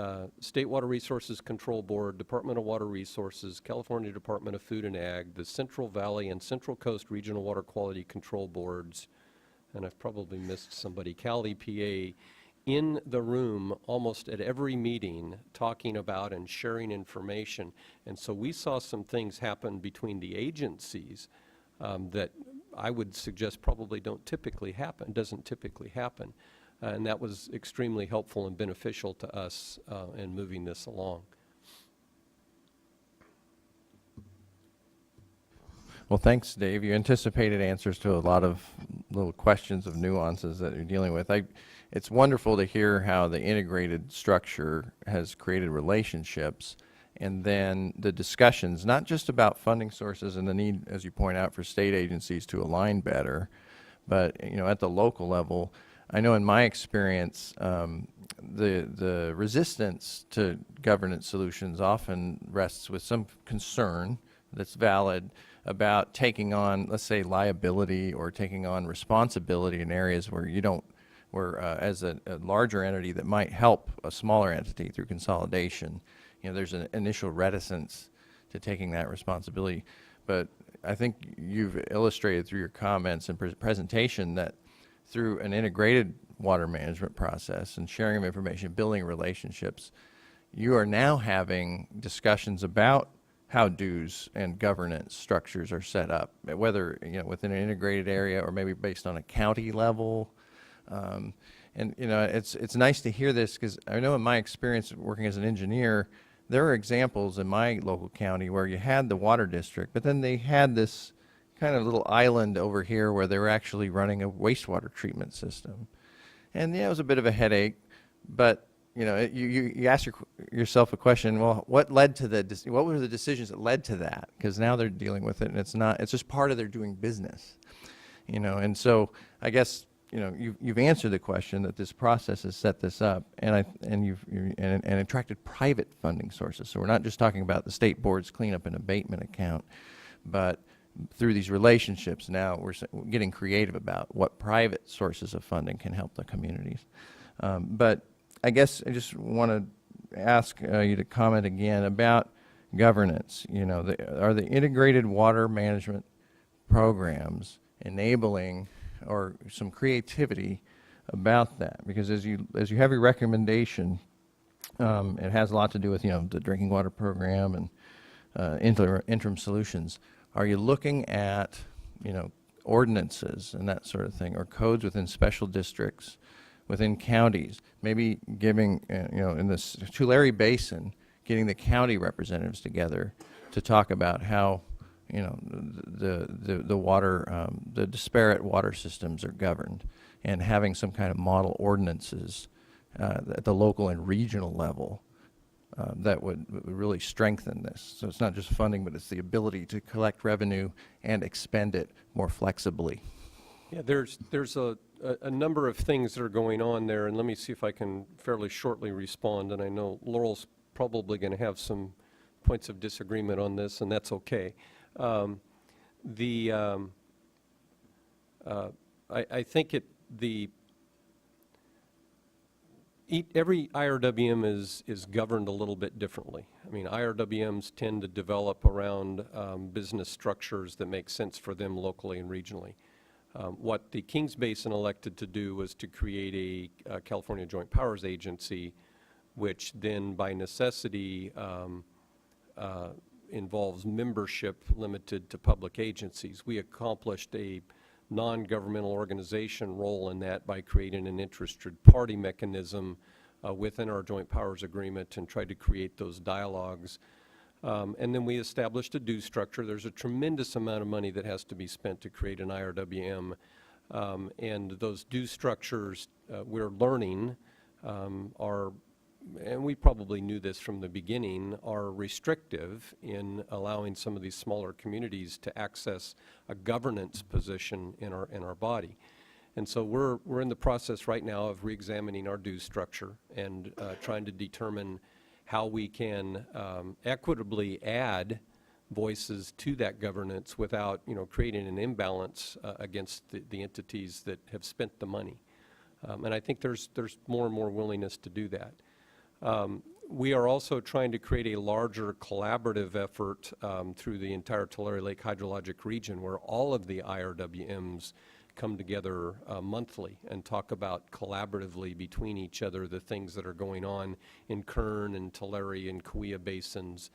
State Water Resources Control Board, Department of Water Resources, California Department of Food and Ag, the Central Valley and Central Coast Regional Water Quality Control Boards, and I've probably missed somebody, Cal EPA, in the room almost at every meeting talking about and sharing information. And so we saw some things happen between the agencies that I would suggest probably doesn't typically happen. And that was extremely helpful and beneficial to us in moving this along. Well, thanks, Dave. You anticipated answers to a lot of little questions of nuances that you're dealing with. It's wonderful to hear how the integrated structure has created relationships, and then the discussions, not just about funding sources and the need, as you point out, for state agencies to align better, but at the local level. I know in my experience, the resistance to governance solutions often rests with some concern that's valid about taking on, let's say, liability or taking on responsibility in areas where you don't, as a larger entity that might help a smaller entity through consolidation, there's an initial reticence to taking that responsibility. But I think you've illustrated through your comments and presentation that through an integrated water management process and sharing of information, building relationships, you are now having discussions about how dues and governance structures are set up, whether within an integrated area or maybe based on a county level. And it's nice to hear this, because I know in my experience working as an engineer, there are examples in my local county where you had the water district, but then they had this kind of little island over here where they were actually running a wastewater treatment system. And it was a bit of a headache, but you ask yourself a question, well, what were the decisions that led to that? Because now they're dealing with it, and it's just part of their doing business. And so I guess you've answered the question that this process has set this up, and you've attracted private funding sources. So we're not just talking about the state board's cleanup and abatement account, but through these relationships now we're getting creative about what private sources of funding can help the communities. But I guess I just want to ask you to comment again about governance. Are the integrated water management programs enabling or some creativity about that? Because as you have your recommendation, it has a lot to do with the drinking water program and interim solutions. Are you looking at ordinances and that sort of thing, or codes within special districts, within counties, maybe giving in this Tulare Basin, getting the county representatives together to talk about how the water, the disparate water systems are governed, and having some kind of model ordinances at the local and regional level that would really strengthen this. So it's not just funding, but it's the ability to collect revenue and expend it more flexibly. Yeah, there's a number of things that are going on there, and let me see if I can fairly shortly respond. And I know Laurel's probably going to have some points of disagreement on this, and that's okay. I think every IRWM is governed a little bit differently. I mean, IRWMs tend to develop around business structures that make sense for them locally and regionally. What the Kings Basin elected to do was to create a California Joint Powers Agency, which then by necessity involves membership limited to public agencies. We accomplished a non-governmental organization role in that by creating an interested party mechanism within our joint powers agreement and tried to create those dialogues. And then we established a due structure. There's a tremendous amount of money that has to be spent to create an IRWM. And those due structures we're learning are, and we probably knew this from the beginning, are restrictive in allowing some of these smaller communities to access a governance position in our body. And so we're in the process right now of reexamining our due structure and trying to determine how we can equitably add voices to that governance without, creating an imbalance against the entities that have spent the money. And I think there's more and more willingness to do that. We are also trying to create a larger collaborative effort through the entire Tulare Lake hydrologic region, where all of the IRWMs come together monthly and talk about collaboratively between each other the things that are going on in Kern and Tulare and Kauai basins.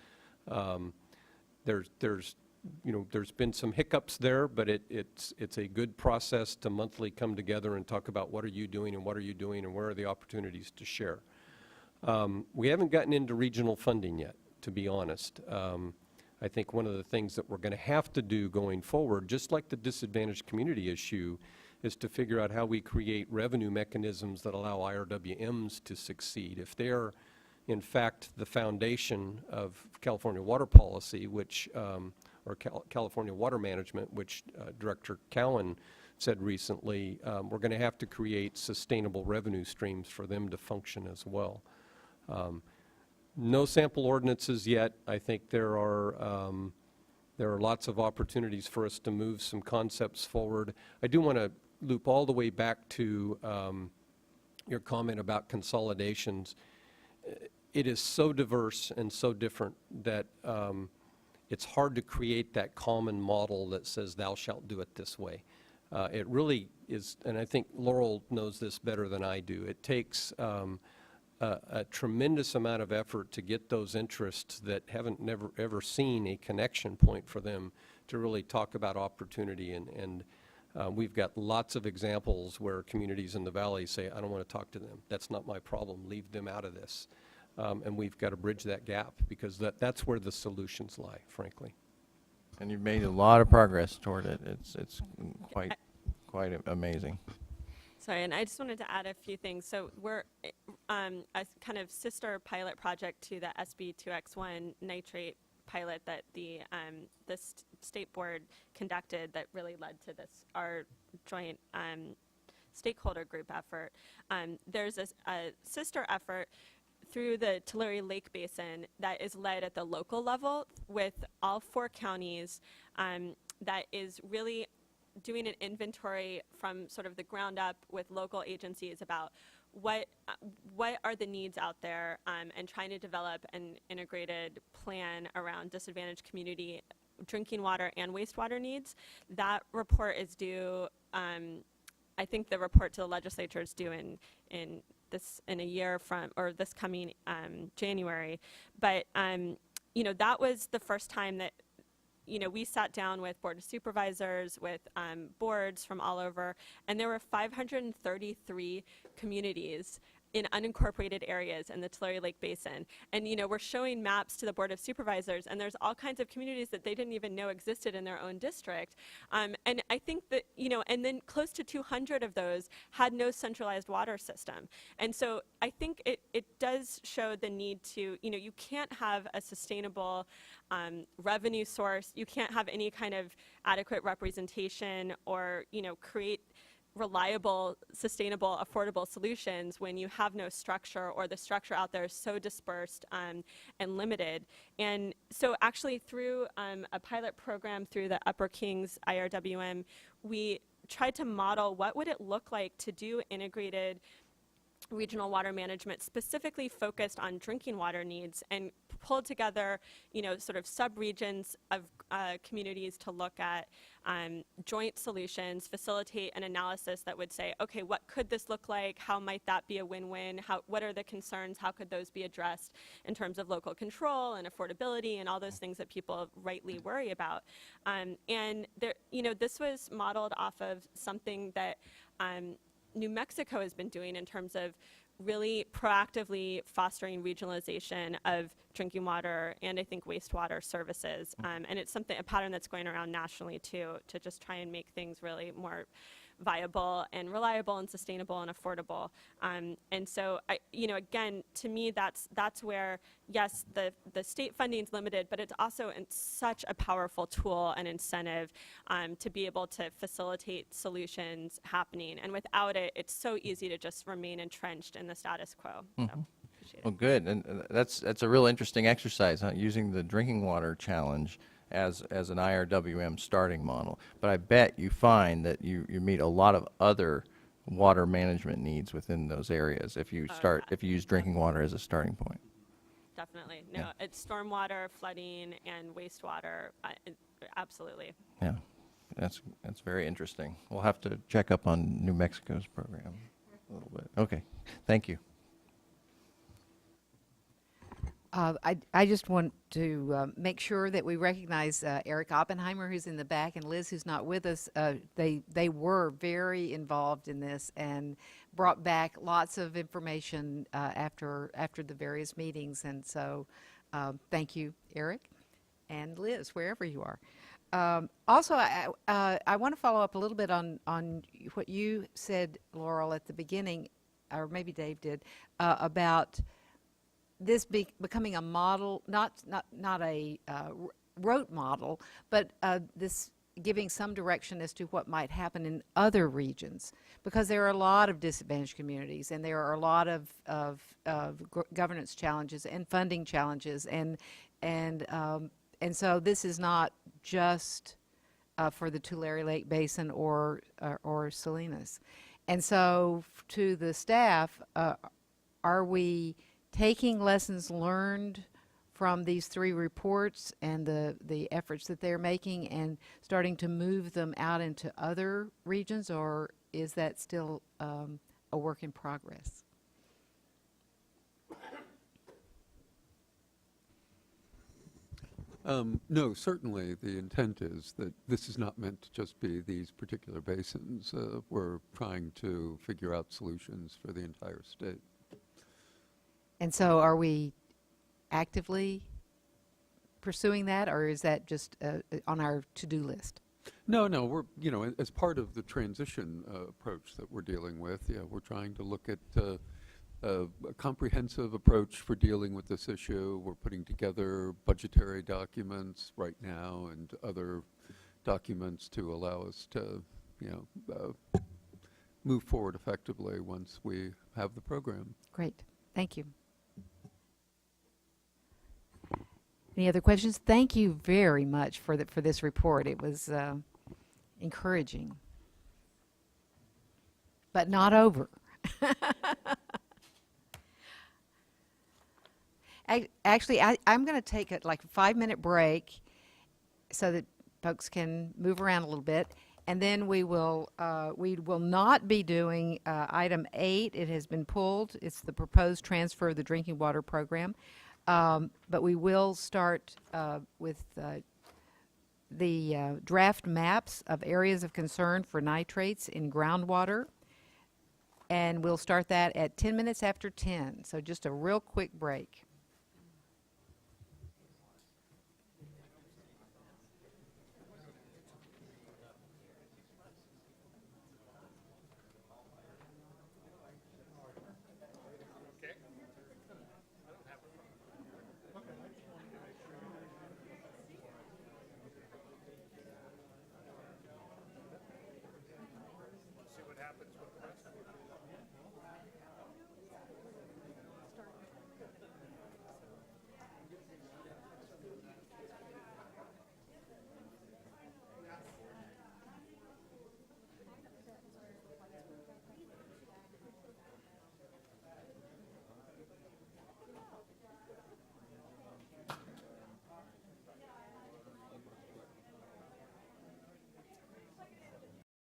There's been some hiccups there, but it's a good process to monthly come together and talk about what are you doing and what are you doing and where are the opportunities to share. We haven't gotten into regional funding yet, to be honest. I think one of the things that we're going to have to do going forward, just like the disadvantaged community issue, is to figure out how we create revenue mechanisms that allow IRWMs to succeed. If they're, in fact, the foundation of California water policy, which, or California water management, which Director Cowan said recently, we're going to have to create sustainable revenue streams for them to function as well. No sample ordinances yet. I think there are lots of opportunities for us to move some concepts forward. I do want to loop all the way back to your comment about consolidations. It is so diverse and so different that it's hard to create that common model that says thou shalt do it this way. It really is, and I think Laurel knows this better than I do. It takes a tremendous amount of effort to get those interests that haven't never ever seen a connection point for them to really talk about opportunity. And we've got lots of examples where communities in the valley say, I don't want to talk to them. That's not my problem. Leave them out of this. And we've got to bridge that gap because that's where the solutions lie, frankly. And you've made a lot of progress toward it. It's quite amazing. Sorry, and I just wanted to add a few things. So we're a kind of sister pilot project to the SB2X1 nitrate pilot that the state board conducted that really led to this, our joint stakeholder group effort. There's a sister effort through the Tulare Lake Basin that is led at the local level with all 4 counties that is really doing an inventory from sort of the ground up with local agencies about what are the needs out there and trying to develop an integrated plan around disadvantaged community drinking water and wastewater needs. That report is due, I think the report to the legislature is due in a year from, or this coming January. But, that was the first time that we sat down with Board of Supervisors, with boards from all over, and there were 533 communities in unincorporated areas in the Tulare Lake Basin. And, we're showing maps to the Board of Supervisors, and there's all kinds of communities that they didn't even know existed in their own district. And I think that, and then close to 200 of those had no centralized water system. And so I think it does show the need to, you can't have a sustainable revenue source. You can't have any kind of adequate representation or, create reliable, sustainable, affordable solutions when you have no structure or the structure out there is so dispersed and limited. And so actually through a pilot program through the Upper Kings IRWM, we tried to model what would it look like to do integrated regional water management specifically focused on drinking water needs and pulled together, sort of sub-regions of communities to look at joint solutions, facilitate an analysis that would say, okay, what could this look like? How might that be a win-win? What are the concerns? How could those be addressed in terms of local control and affordability and all those things that people rightly worry about? And there, this was modeled off of something that New Mexico has been doing in terms of really proactively fostering regionalization of drinking water and I think wastewater services. And it's a pattern that's going around nationally too, to just try and make things really more viable and reliable and sustainable and affordable. And so, again, to me, that's where, yes, the state funding is limited, but it's also such a powerful tool and incentive to be able to facilitate solutions happening. And without it, it's so easy to just remain entrenched in the status quo. So, appreciate it. Well, good, and that's a real interesting exercise, huh? Using the drinking water challenge as an IRWM starting model. But I bet you find that you meet a lot of other water management needs within those areas if you use drinking water as a starting point. Definitely. No, Yeah. it's stormwater, flooding, and wastewater. Absolutely. Yeah, that's very interesting. We'll have to check up on New Mexico's program a little bit. Okay, thank you. I just want to make sure that we recognize Eric Oppenheimer, who's in the back, and Liz, who's not with us. They were very involved in this and brought back lots of information after the various meetings. And so thank you, Eric and Liz, wherever you are. Also, I want to follow up a little bit on what you said, Laurel, at the beginning, or maybe Dave did, about this becoming a model, not a rote model, but this giving some direction as to what might happen in other regions, because there are a lot of disadvantaged communities, and there are a lot of governance challenges and funding challenges, and so this is not just for the Tulare Lake Basin or Salinas. And so to the staff, are we taking lessons learned from these 3 reports and the efforts that they're making and starting to move them out into other regions, or is that still a work in progress? No, certainly the intent is that this is not meant to just be these particular basins. We're trying to figure out solutions for the entire state. And so are we actively pursuing that, or is that just on our to-do list? No, we're, as part of the transition approach that we're dealing with, we're trying to look at a comprehensive approach for dealing with this issue. We're putting together budgetary documents right now and other documents to allow us to, move forward effectively once we have the program. Great. Thank you. Any other questions? Thank you very much for this report. It was encouraging, but not over. Actually, I'm going to take a 5-minute break so that folks can move around a little bit, and then we will not be doing item 8. It has been pulled. It's the proposed transfer of the drinking water program. But we will start with the draft maps of areas of concern for nitrates in groundwater. And we'll start that at 10 minutes after 10. So just a real quick break.